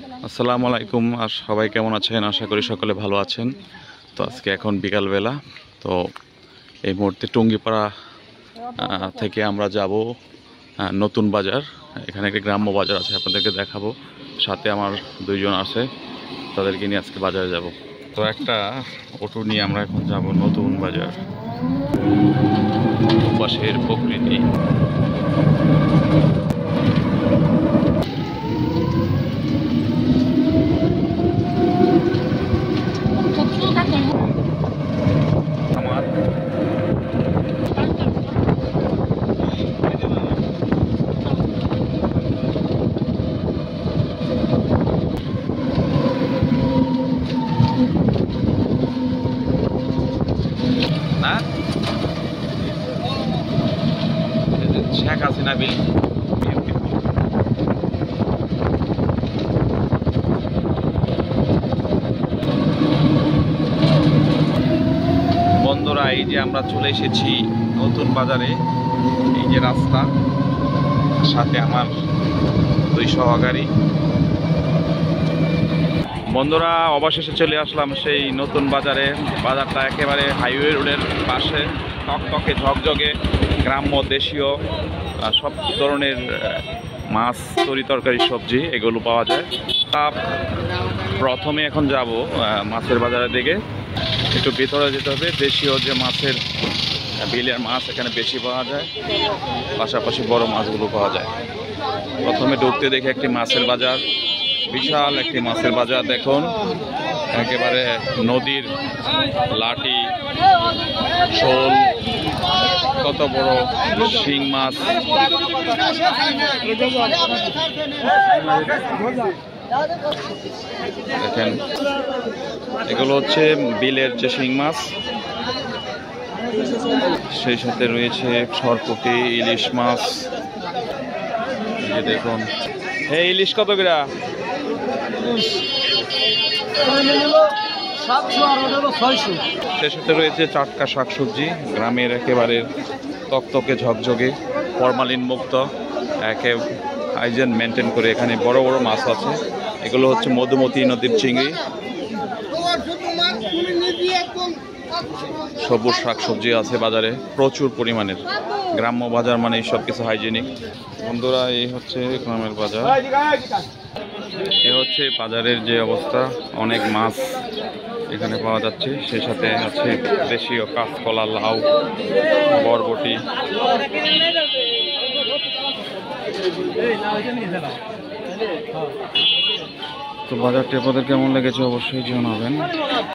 আসসালামু আলাইকুম। আর সবাই কেমন আছেন? আশা করি সকলে ভালো আছেন। তো আজকে এখন বিকালবেলা। তো এই মুহূর্তে টুঙ্গিপাড়া থেকে আমরা যাব নতুন বাজার। এখানে একটা গ্রাম্য বাজার আছে, আপনাদেরকে দেখাবো। সাথে আমার দুইজন আছে, তাদেরকে নিয়ে আজকে বাজারে যাব। তো একটা অটো নিয়ে আমরা এখন যাব নতুন বাজার। পাশের প্রকৃতি আমার না শেখ হাসিনা বিল। বন্ধুরা, এই যে আমরা চলে এসেছি নতুন বাজারে। এই যে রাস্তা, সাথে আমার দুই সহকারী। বন্ধুরা, অবশেষে চলে আসলাম সেই নতুন বাজারে। বাজারটা একেবারে হাইওয়ে রোডের পাশে, টকটকে ঝকঝকে, গ্রাম্য দেশীয় সব ধরনের মাছ, তরি তরকারি, সবজি এগুলো পাওয়া যায়। তা প্রথমে এখন যাব মাছের বাজারের দিকে। একটু ভিতরে যেতে হবে। দেশীয় যে মাছের বিলের মাছ এখানে বেশি পাওয়া যায়, পাশাপাশি বড় মাছগুলো পাওয়া যায়। প্রথমে ঢুকতে দেখে একটি মাছের বাজার, বিশাল একটি মাছের বাজার। দেখুন, একেবারে নদীর লাটি, শোল, কত বড় শিং মাছ। দেখেন, এগুলো হচ্ছে বিলের যে শিং মাছ, সেই সাথে রয়েছে সরপুঁটি, ইলিশ মাছ। এই যে দেখুন, এই ইলিশ কত করে? সেই সাথে রয়েছে টাটকা শাকসবজি, গ্রামের একেবারে তকতকে ঝকঝকে, ফরমালিন মুক্ত, একে হাইজেন মেনটেন করে। এখানে বড় বড় মাছ আছে। এগুলো হচ্ছে মধুমতি নদীর চিংড়ি। সবুজ শাকসবজি আছে বাজারে প্রচুর পরিমাণের। গ্রাম্য বাজার মানে সব কিছু হাইজেনিক। বন্ধুরা, এই হচ্ছে গ্রামের বাজার। এ হচ্ছে বাজারের যে অবস্থা। অনেক মাছ এখানে পাওয়া যাচ্ছে। সেই সাথে আছে দেশীয় কাঁচকলা, লাউ, বরবটি। তো বাজারটি আপনাদের কেমন লেগেছে অবশ্যই জানাবেন।